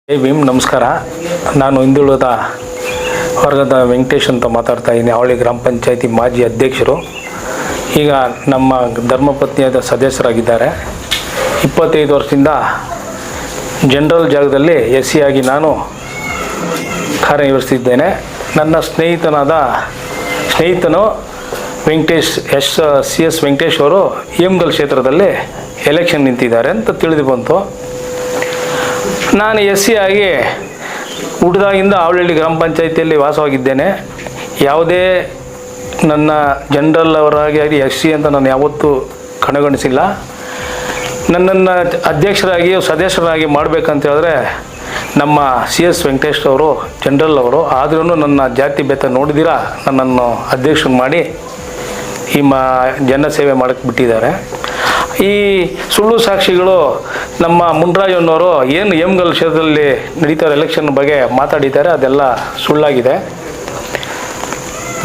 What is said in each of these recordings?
ಜೈ ಭೀಮ್, ನಮಸ್ಕಾರ. ನಾನು ಹಿಂದುಳಿದ ವರ್ಗದ ವೆಂಕಟೇಶ್ ಅಂತ ಮಾತಾಡ್ತಾ ಇದ್ದೀನಿ. ಅವಳಿ ಗ್ರಾಮ ಪಂಚಾಯತಿ ಮಾಜಿ ಅಧ್ಯಕ್ಷರು. ಈಗ ನಮ್ಮ ಧರ್ಮಪತ್ನಿಯಾದ ಸದಸ್ಯರಾಗಿದ್ದಾರೆ. 25 ವರ್ಷದಿಂದ ಜನರಲ್ ಜಾಗದಲ್ಲಿ SC ಆಗಿ ನಾನು ಕಾರ್ಯನಿರ್ವಹಿಸ್ತಿದ್ದೇನೆ. ನನ್ನ ಸ್ನೇಹಿತನು ವೆಂಕಟೇಶ್ CS ವೆಂಕಟೇಶ್ ಅವರು ಹೇಮಗಲ್ ಕ್ಷೇತ್ರದಲ್ಲಿ ಎಲೆಕ್ಷನ್ ನಿಂತಿದ್ದಾರೆ ಅಂತ ತಿಳಿದು ಬಂತು. ನಾನು SC ಆಗಿ ಹುಟ್ಟಿದಾಗಿಂದ ಅವಳಹಳ್ಳಿ ಗ್ರಾಮ ಪಂಚಾಯತಿಯಲ್ಲಿ ವಾಸವಾಗಿದ್ದೇನೆ. ಯಾವುದೇ ನನ್ನ ಜನರಲ್ ಅವರಾಗಿ SC ಅಂತ ನಾನು ಯಾವತ್ತೂ ಕಡೆಗಣಿಸಿಲ್ಲ. ನನ್ನನ್ನು ಅಧ್ಯಕ್ಷರಾಗಿ ಸದಸ್ಯರಾಗಿ ಮಾಡಬೇಕಂತ ಹೇಳಿದ್ರೆ ನಮ್ಮ CS ವೆಂಕಟೇಶ್ ಅವರು ಜನರಲ್ ಅವರು. ಆದ್ರೂ ನನ್ನ ಜಾತಿ ಭೇದ ನೋಡಿದಿರ ನನ್ನನ್ನು ಅಧ್ಯಕ್ಷರು ಮಾಡಿ ಈ ಜನಸೇವೆ ಮಾಡೋಕ್ಕೆ ಬಿಟ್ಟಿದ್ದಾರೆ. ಈ ಸುಳ್ಳು ಸಾಕ್ಷಿಗಳು ನಮ್ಮ ಮುನ್ರಾಜಣ್ಣವರು ಏನು ಹೇಮಗಲ್ ಕ್ಷೇತ್ರದಲ್ಲಿ ನಡೀತಾರೆ ಎಲೆಕ್ಷನ್ ಬಗ್ಗೆ ಮಾತಾಡಿದ್ದಾರೆ, ಅದೆಲ್ಲ ಸುಳ್ಳಾಗಿದೆ.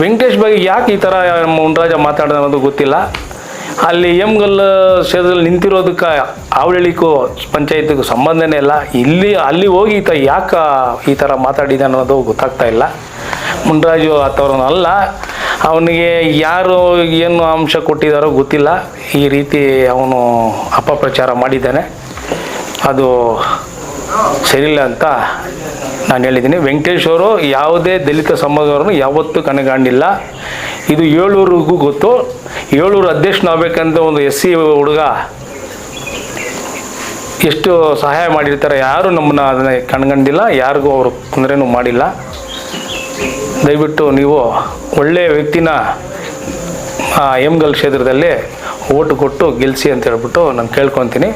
ವೆಂಕಟೇಶ್ ಬಗ್ಗೆ ಯಾಕೆ ಈ ಥರ ಮುನ್ರಾಜ ಮಾತಾಡೋದು ಅನ್ನೋದು ಗೊತ್ತಿಲ್ಲ. ಅಲ್ಲಿ ಹೇಮಗಲ್ ಕ್ಷೇತ್ರದಲ್ಲಿ ನಿಂತಿರೋದಕ್ಕೆ ಅವಳಹಳ್ಳಿಗೂ ಪಂಚಾಯತಿಗೂ ಸಂಬಂಧನೇ ಇಲ್ಲ. ಅಲ್ಲಿ ಹೋಗಿ ಯಾಕೆ ಈ ಥರ ಮಾತಾಡಿದೆ ಅನ್ನೋದು ಗೊತ್ತಾಗ್ತಾ ಇಲ್ಲ. ಮುನ್ರಾಜು ಅಲ್ಲ, ಅವನಿಗೆ ಯಾರು ಏನು ಅಂಶ ಕೊಟ್ಟಿದ್ದಾರೋ ಗೊತ್ತಿಲ್ಲ. ಈ ರೀತಿ ಅವನು ಅಪಪ್ರಚಾರ ಮಾಡಿದ್ದಾನೆ, ಅದು ಸರಿಯಿಲ್ಲ ಅಂತ ನಾನು ಹೇಳಿದ್ದೀನಿ. ವೆಂಕಟೇಶ್ ಅವರು ಯಾವುದೇ ದಲಿತ ಸಮಾಜವನ್ನು ಯಾವತ್ತೂ ಕಣಗಾಣಿಲ್ಲ. ಇದು ಏಳೂರಿಗೂ ಗೊತ್ತು. ಏಳೂರು ಅಧ್ಯಕ್ಷನಾಗಬೇಕಂತ ಒಂದು SC ಹುಡುಗ ಎಷ್ಟು ಸಹಾಯ ಮಾಡಿರ್ತಾರೆ, ಯಾರು ನಮ್ಮನ್ನು ಅದನ್ನು ಕಣ್ಗಂಡಿಲ್ಲ, ಯಾರಿಗೂ ಅವರು ತೊಂದರೆನೂ ಮಾಡಿಲ್ಲ. ದಯವಿಟ್ಟು ನೀವು ಒಳ್ಳೆಯ ವ್ಯಕ್ತಿನ ಹೇಮಗಲ್ ಕ್ಷೇತ್ರದಲ್ಲಿ ಓಟು ಕೊಟ್ಟು ಗೆಲ್ಲಿಸಿ ಅಂತ ಹೇಳ್ಬಿಟ್ಟು ನಾನು ಕೇಳ್ಕೊತೀನಿ.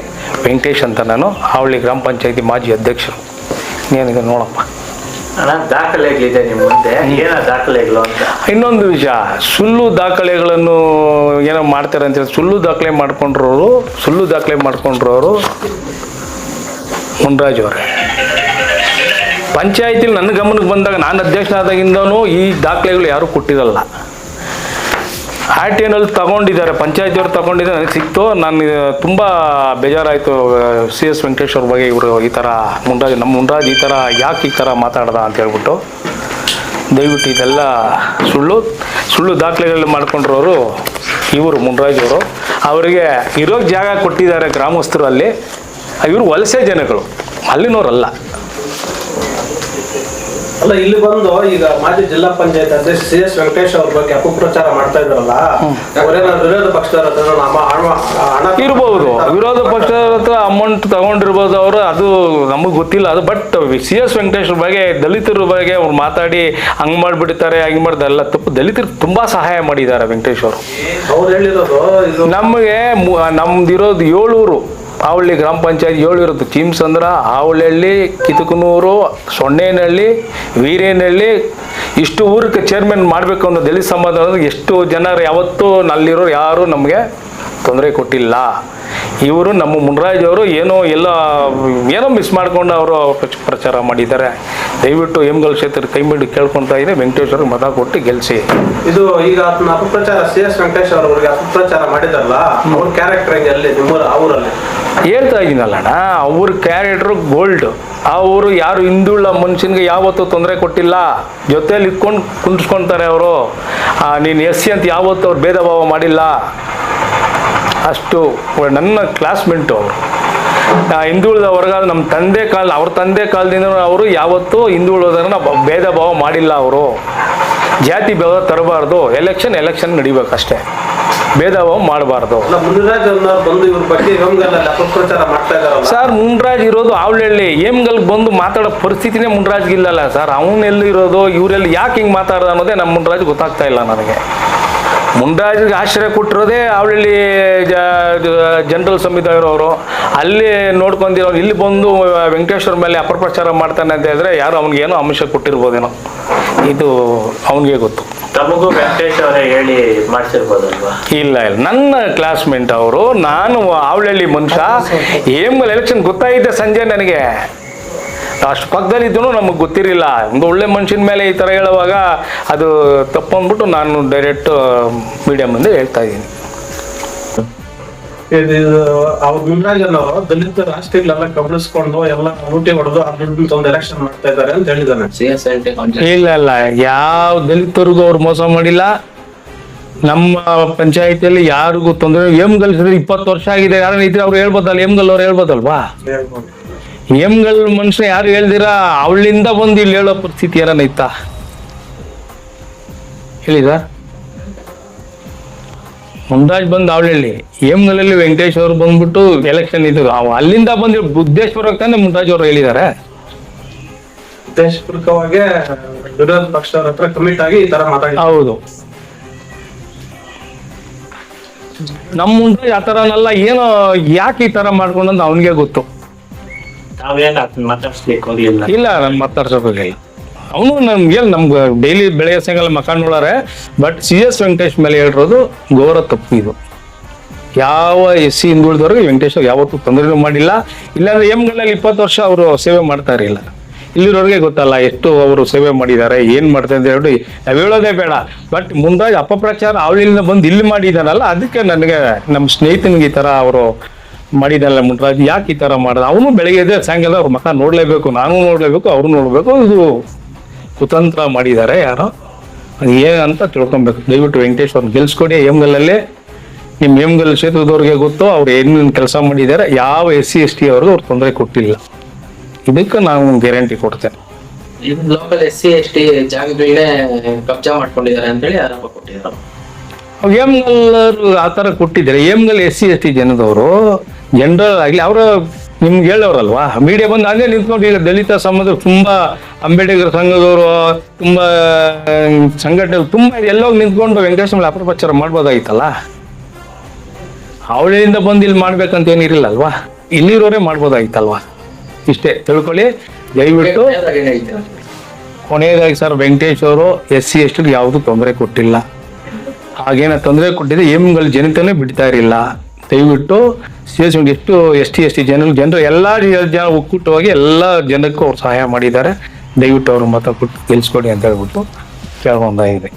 ವೆಂಕಟೇಶ್ ಅಂತ, ನಾನು ಅವಳಿ ಗ್ರಾಮ ಪಂಚಾಯತಿ ಮಾಜಿ ಅಧ್ಯಕ್ಷರು. ಏನಿದೆ ನೋಡಪ್ಪ. ದಾಖಲೆಗಳಿದೆ ನಿಮ್ಮ ಮುಂದೆ, ಏನ ದಾಖಲೆಗಳು ಅಂತ? ಇನ್ನೊಂದು ವಿಷಯ, ಸುಳ್ಳು ದಾಖಲೆಗಳನ್ನು ಏನೋ ಮಾಡ್ತಾರೆ ಅಂತೇಳಿ ಸುಳ್ಳು ದಾಖಲೆ ಮಾಡ್ಕೊಂಡ್ರವರು ಮುನ್ರಾಜ್ ಅವರೇ. ಪಂಚಾಯತಿಲಿ ನನ್ನ ಗಮನಕ್ಕೆ ಬಂದಾಗ, ನಾನು ಅಧ್ಯಕ್ಷನಾದಾಗಿಂದನೂ ಈ ದಾಖಲೆಗಳು ಯಾರೂ ಕೊಟ್ಟಿರಲ್ಲ. RTNಲ್ಲಿ ತಗೊಂಡಿದ್ದಾರೆ, ಪಂಚಾಯತಿಯವ್ರು ತಗೊಂಡಿದ್ದಾರೆ, ನನಗೆ ಸಿಕ್ತು. ನಾನು ತುಂಬ ಬೇಜಾರಾಯಿತು CS ವೆಂಕಟೇಶ್ ಅವ್ರ ಬಗ್ಗೆ. ಇವರು ಈ ಥರ ನಮ್ಮ ಮುನ್ರಾಜ್ ಈ ಥರ ಯಾಕೆ ಈ ಥರ ಮಾತಾಡ್ದ ಅಂತ ಹೇಳ್ಬಿಟ್ಟು. ದಯವಿಟ್ಟು ಇದೆಲ್ಲ ಸುಳ್ಳು ದಾಖಲೆಗಳು ಮಾಡ್ಕೊಂಡ್ರವರು ಇವರು ಮುನ್ರಾಜ್ ಅವರು. ಅವರಿಗೆ ಇರೋಕ್ಕೆ ಜಾಗ ಕೊಟ್ಟಿದ್ದಾರೆ ಗ್ರಾಮಸ್ಥರು. ಅಲ್ಲಿ ಇವರು ವಲಸೆ ಜನಗಳು, ಅಲ್ಲಿನವರಲ್ಲ. ಅಲ್ಲ, ಇಲ್ಲಿ ಬಂದು ಈಗ ಮಾಜಿ ಜಿಲ್ಲಾ ಪಂಚಾಯತ್ ಅಧ್ಯಕ್ಷ CS ವೆಂಕಟೇಶ್ ಅವ್ರ ಬಗ್ಗೆ ಅಪಪ್ರಚಾರ ಮಾಡ್ತಾ ಇದ್ರಲ್ಲ, ವಿರೋಧ ಪಕ್ಷದವ್ರ ಹತ್ರ ಇರ್ಬೋದು, ವಿರೋಧ ಪಕ್ಷದ ಹತ್ರ ಅಮೌಂಟ್ ತಗೊಂಡಿರ್ಬೋದು ಅವರು, ಅದು ನಮಗೆ ಗೊತ್ತಿಲ್ಲ. ಅದು ಬಟ್ CS ವೆಂಕಟೇಶ್ ಬಗ್ಗೆ, ದಲಿತರ ಬಗ್ಗೆ ಅವ್ರು ಮಾತಾಡಿ ಹಂಗೆ ಮಾಡಿಬಿಡ್ತಾರೆ, ಹಂಗೆ ಮಾಡಿದ ಎಲ್ಲ ತಪ್ಪು. ದಲಿತರಿಗೆ ತುಂಬ ಸಹಾಯ ಮಾಡಿದ್ದಾರೆ ವೆಂಕಟೇಶ್ ಅವರು. ಅವ್ರು ಹೇಳಿರೋದು ನಮಗೆ ನಮ್ದಿರೋದು ಏಳೂರು, ಅವಳ್ಳಿ ಗ್ರಾಮ ಪಂಚಾಯತ್ 7 ಇರುತ್ತೆ. ಚಿಮ್ಸಂದ್ರ, ಅವಳಹಳ್ಳಿ, ಕಿತಕನೂರು, ಸೊನ್ನೇನಹಳ್ಳಿ, ವೀರೇನಹಳ್ಳಿ, ಇಷ್ಟು ಊರಿಗೆ ಚೇರ್ಮನ್ ಮಾಡಬೇಕು ಅನ್ನೋ ದಲಿತ ಸಮಾಜ. ಎಷ್ಟು ಜನರು ಯಾವತ್ತೂ ಅಲ್ಲಿರೋರು ಯಾರೂ ನಮಗೆ ತೊಂದರೆ ಕೊಟ್ಟಿಲ್ಲ. ಇವರು ನಮ್ಮ ಮುನ್ರಾಜ್ ಅವರು ಏನೋ ಮಿಸ್ ಮಾಡ್ಕೊಂಡು ಅವರು ಪ್ರಚಾರ ಮಾಡಿದ್ದಾರೆ. ದಯವಿಟ್ಟು ಹೇಮಗಲ್ ಕ್ಷೇತ್ರ ಕೈ ಮಾಡಿ ಕೇಳ್ಕೊತಾ ಇದೆ, ವೆಂಕಟೇಶ್ ಅವ್ರಿಗೆ ಮತ ಕೊಟ್ಟು ಗೆಲ್ಲಿಸಿ. ಇದು ಈಗ ಅಪಪ್ರಚಾರ CS ವೆಂಕಟೇಶ್ ಅವರಿಗೆ ಅಪಪ್ರಚಾರ ಮಾಡಿದಾರಲ್ಲ, ಅವ್ರ ಕ್ಯಾರೆಕ್ಟರ್ ಹೆಂಗೆ ಅಲ್ಲಿ ಅವರಲ್ಲಿ ಹೇಳ್ತಾ ಇದ್ದೀನಲ್ಲಣ್ಣ, ಅವ್ರ ಕ್ಯಾರೆಕ್ಟ್ರು ಗೋಲ್ಡ್. ಅವರು ಯಾರು ಹಿಂದುಳ್ಳ ಮನುಷ್ಯನಿಗೆ ಯಾವತ್ತೂ ತೊಂದರೆ ಕೊಟ್ಟಿಲ್ಲ, ಜೊತೆಯಲ್ಲಿ ಇಟ್ಕೊಂಡು ಕುಂದಿಸ್ಕೊಳ್ತಾರೆ ಅವರು. ನೀನು SC ಅಂತ ಯಾವತ್ತೂ ಅವ್ರು ಭೇದ ಭಾವ ಮಾಡಿಲ್ಲ. ಅಷ್ಟು ನನ್ನ ಕ್ಲಾಸ್ಮೇಟು ಅವರು. ಹಿಂದುಳಿದ ವರ್ಗ ನಮ್ಮ ಅವ್ರ ತಂದೆ ಕಾಲದಿಂದ ಅವರು ಯಾವತ್ತೂ ಹಿಂದುಳಿದವ್ರನ್ನ ಭೇದ ಭಾವ ಮಾಡಿಲ್ಲ. ಅವರು ಜಾತಿ ಭೇದ ತರಬಾರ್ದು, ಎಲೆಕ್ಷನ್ ನಡಿಬೇಕಷ್ಟೇ, ಭೇದ ಭಾವ ಮಾಡಬಾರ್ದು. ಸರ್, ಮುನ್ರಾಜ್ ಇರೋದು ಅವಳಹಳ್ಳಿ. ಹೇಮಗಲ್ಗೆ ಬಂದು ಮಾತಾಡೋ ಪರಿಸ್ಥಿತಿನೇ ಮುನ್ರಾಜ್ಗಿಲ್ಲಲ್ಲ ಸರ್. ಅವನೆಲ್ಲಿ ಇರೋದು, ಇವರೆಲ್ಲಿ ಯಾಕೆ ಹಿಂಗೆ ಮಾತಾಡೋದು ಅನ್ನೋದೇ ನಮ್ಮ ಮುನ್ರಾಜ್ ಗೊತ್ತಾಗ್ತಾ ಇಲ್ಲ ನನಗೆ. ಮುನ್ರಾಜ್ಗೆ ಆಶ್ರಯ ಕೊಟ್ಟಿರೋದೇ ಅವಳಹಳ್ಳಿ ಜನರಲ್ ಸಮಿತಿ ಅವರು. ಅಲ್ಲಿ ನೋಡ್ಕೊಂಡಿರೋರು ಇಲ್ಲಿ ಬಂದು ವೆಂಕಟೇಶ್ವರ ಮೇಲೆ ಅಪಪ್ರಚಾರ ಮಾಡ್ತಾನೆ ಅಂತ ಹೇಳಿದ್ರೆ ಯಾರು ಅವ್ನಿಗೇನೋ ಅಂಶ ಕೊಟ್ಟಿರ್ಬೋದೇನೋ, ಇದು ಅವನಿಗೆ ಗೊತ್ತು. ತಮಗೂ ವೆಂಕಟೇಶ್ ಅವರೇ ಹೇಳಿ ಮಾಡಿಸಿರ್ಬೋದಲ್ವಾ? ಇಲ್ಲ, ನನ್ನ ಕ್ಲಾಸ್ಮೇಟ್ ಅವರು. ನಾನು ಅವಳಹಳ್ಳಿ ಮನುಷ್ಯ. ಹೇಮಗಲ್ ಎಲೆಕ್ಷನ್ ಗೊತ್ತಾಗಿದೆ ಸಂಜೆ ನನಗೆ. ಅಷ್ಟು ಪಕ್ಕದಲ್ಲಿದ್ದೂ ನಮಗೆ ಗೊತ್ತಿರಲಿಲ್ಲ. ಒಂದು ಒಳ್ಳೆ ಮನುಷ್ಯನ ಮೇಲೆ ಈ ಥರ ಹೇಳುವಾಗ ಅದು ತಪ್ಪು ಅಂದ್ಬಿಟ್ಟು ನಾನು ಡೈರೆಕ್ಟ್ ಮೀಡಿಯಾ ಮುಂದೆ ಹೇಳ್ತಾ ಇದ್ದೀನಿ. ಇದು ಅವ್ರ ಗುಂಡ್ರಾಜನ್ ಅವರು ದಲಿತ ರಾಷ್ಟ್ರೀಯಗಳೆಲ್ಲ ಕಬಳಿಸ್ಕೊಂಡು ಎಲ್ಲ ಲೂಟಿ ಹೊಡೆದು ಆ ದುಡ್ಡು ತಂದು ಎಲೆಕ್ಷನ್ ಮಾಡ್ತಾ ಇದ್ದಾರೆ ಅಂತ ಹೇಳಿದಾನೆ. ಇಲ್ಲ ಯಾವ ದಲಿತರಿಗೂ ಅವ್ರು ಮೋಸ ಮಾಡಿಲ್ಲ. ನಮ್ಮ ಪಂಚಾಯತಿಯಲ್ಲಿ ಯಾರಿಗೂ ತೊಂದರೆ. ಎಮ್ಗಲ್ 20 ವರ್ಷ ಆಗಿದೆ. ಯಾರು ಇದ್ರೆ ಅವ್ರು ಹೇಳ್ಬೋದಲ್ಲ, ಎಮ್ಗಲ್ ಅವ್ರು ಹೇಳ್ಬೋದಲ್ವಾ? ಎಮ್ಗಲ್ ಮನುಷ್ಯ ಯಾರು ಹೇಳ್ದಿರಾ ಅವಳಿಂದ ಬಂದು ಇಲ್ಲಿ ಹೇಳೋ ಪರಿಸ್ಥಿತಿ ಯಾರನ್ನ ಇತ್ತಾ ಹೇಳಿದ? ಮುಂದಾಜ್ ಬಂದು ಅವಳಲ್ಲಿ ಎಮ್ಗಲಲ್ಲಿ ವೆಂಕಟೇಶ್ ಅವರು ಬಂದ್ಬಿಟ್ಟು ಎಲೆಕ್ಷನ್ ಇದ್ರು. ಅಲ್ಲಿಂದ ಬಂದು ಬುದ್ಧೇಶ್ವರ ತಾನೆ ಮುಂದಾಜ್ ಅವರು ಹೇಳಿದ್ದಾರೆ. ಉದ್ದೇಶಪೂರ್ವಕವಾಗಿ ವಿರೋಧ ಪಕ್ಷದವ್ರ ಹತ್ರ ಕಮಿಟ್ ಆಗಿ ಈ ತರ ಮಾತಾಡಿ. ಹೌದು, ನಮ್ಮ ಮುಂದೆ ಆ ಥರನೆಲ್ಲ ಏನೋ ಯಾಕೆ ಈ ಥರ ಮಾಡ್ಕೊಂಡಂತ ಅವನಿಗೆ ಗೊತ್ತು. ನಾವೇನು ಅದನ್ನ ಮಾತಾಡ್ಸ್ಲಿಕ್ಕೆ ಹೋಗ್ಲಿಲ್ಲ. ಇಲ್ಲ, ನಾನು ಮಾತಾಡ್ಸೋಕ್ಕಾಗಿಲ್ಲ. ಅವನು ನಮ್ಗೆ ಡೈಲಿ ಬೆಳಗ್ಗೆ ಸಾಯಂಕಾಲ ಮಕ್ಕ ನೋಡಾರೆ. ಬಟ್ CS ವೆಂಕಟೇಶ್ ಮೇಲೆ ಹೇಳಿರೋದು ಘೋರ ತಪ್ಪು. ಇದು ಯಾವ SC ಹಿಂದುಳಿದವ್ರಿಗೆ ವೆಂಕಟೇಶ್ ಯಾವತ್ತೂ ತೊಂದರೆನೂ ಮಾಡಿಲ್ಲ. ಇಲ್ಲಾಂದ್ರೆ ಎಮ್ಗಳಲ್ಲಿ 20 ವರ್ಷ ಅವರು ಸೇವೆ ಮಾಡ್ತಾ ಇರಲಿಲ್ಲ. ಇಲ್ಲಿರೋರಿಗೆ ಗೊತ್ತಲ್ಲ ಎಷ್ಟು ಅವರು ಸೇವೆ ಮಾಡಿದ್ದಾರೆ, ಏನ್ ಮಾಡ್ತಾರೆ ಅಂತ ಹೇಳಿ ನಾವು ಹೇಳೋದೇ ಬೇಡ. ಬಟ್ ಮುಂದಾಗಿ ಅಪಪ್ರಚಾರ ಅವಳಿಂದ ಬಂದು ಇಲ್ಲಿ ಮಾಡಿದಾನಲ್ಲ, ಅದಕ್ಕೆ ನನಗೆ ನಮ್ಮ ಸ್ನೇಹಿತನಿಗೆ ಈ ಥರ ಅವರು ಮಾಡಿದಾನಲ್ಲ ಮುಂದಾಜ್, ಯಾಕೆ ಈ ಥರ ಮಾಡೋದು? ಅವನು ಬೆಳಗ್ಗೆ ಎದ್ದೆ ಸಾಯಂಕಾಲ ಅವ್ರ ಮಕ್ಕ ನೋಡಲೇಬೇಕು, ನಾನು ನೋಡಲೇಬೇಕು, ಅವರು ನೋಡಬೇಕು. ಇದು ಕುತಂತ್ರ ಮಾಡಿದ್ದಾರೆ ಯಾರೋ. ಅದು ಏನಂತ ತಿಳ್ಕೊಬೇಕು. ದಯವಿಟ್ಟು ವೆಂಕಟೇಶ್ ಅವ್ರನ್ನ ಗೆಲ್ಸ್ಕೊಡಿ. ಎಮ್ಗಲ್ಲಲ್ಲೇ ನಿಮ್ಮ ಎಮ್ಗಲ್ ಕ್ಷೇತ್ರದವ್ರಿಗೆ ಗೊತ್ತು ಅವ್ರು ಏನೇನು ಕೆಲಸ ಮಾಡಿದ್ದಾರೆ. ಯಾವ SC ST ಅವ್ರಿಗೂ ಅವ್ರು ತೊಂದರೆ ಕೊಟ್ಟಿಲ್ಲ. ಇದಕ್ಕೆ ನಾವು ಗ್ಯಾರಂಟಿ ಕೊಡ್ತೇನೆ. ಲೋಕಲ್ SC ST ಜಾಗಗಳನ್ನೇ ಕಬ್ಜಾ ಮಾಡ್ಕೊಂಡಿದ್ದಾರೆ ಅಂತೇಳಿ ಆರೋಪ ಕೊಟ್ಟಿದ್ದಾರೆ. ಎಮ್ಗಲ್ಲರು ಆ ಥರ ಕೊಟ್ಟಿದ್ದಾರೆ. ಎಮ್ಗಲ್ SC ST ಜನದವರು ಜನರಲ್ ಆಗಲಿ ಅವರು ನಿಮ್ಗೆ ಹೇಳೋರಲ್ವಾ, ಮೀಡಿಯಾ ಬಂದು ಅಲ್ಲೇ ನಿಂತ್ಕೊಂಡು ಈಗ ದಲಿತ ಸಮಾಜ ತುಂಬ ಅಂಬೇಡ್ಕರ್ ಸಂಘದವರು ತುಂಬ ಸಂಘಟನೆ ತುಂಬ ಎಲ್ಲೋಗಿ ನಿಂತ್ಕೊಂಡು ವೆಂಕಟೇಶ್ ಮೇಲೆ ಅಪಪ್ರಚಾರ ಮಾಡ್ಬೋದಾಗಿತ್ತಲ್ಲ. ಅವಳಿಂದ ಬಂದು ಇಲ್ಲಿ ಮಾಡ್ಬೇಕಂತ ಏನಿರಲಿಲ್ಲಲ್ವಾ, ಇಲ್ಲಿರೋರೇ ಮಾಡ್ಬೋದಾಗಿತ್ತಲ್ವಾ. ಇಷ್ಟೇ ತಿಳ್ಕೊಳ್ಳಿ ದಯವಿಟ್ಟು. ಕೊನೆಯದಾಗಿ ಸರ್, ವೆಂಕಟೇಶ್ ಅವರು SC ST ಯಾವುದು ತೊಂದರೆ ಕೊಟ್ಟಿಲ್ಲ. ಹಾಗೇನ ತೊಂದರೆ ಕೊಟ್ಟಿದ್ರೆ ಎಮ್ಗಳ ಜನತೆನೇ ಬಿಡ್ತಾ ಇರಲಿಲ್ಲ. ದಯವಿಟ್ಟು CS ಎಷ್ಟು ST ST ಜನರು ಎಲ್ಲ ಜನ ಒಕ್ಕೂಟವಾಗಿ ಎಲ್ಲ ಜನಕ್ಕೂ ಅವ್ರು ಸಹಾಯ ಮಾಡಿದ್ದಾರೆ. ದಯವಿಟ್ಟು ಅವ್ರು ಮತ ಕೊಟ್ಟು ಗೆಲ್ಸ್ಕೊಡಿ ಅಂತ ಹೇಳ್ಬಿಟ್ಟು ಕೇಳ್ಕೊಂಡಾಗಿದೆ.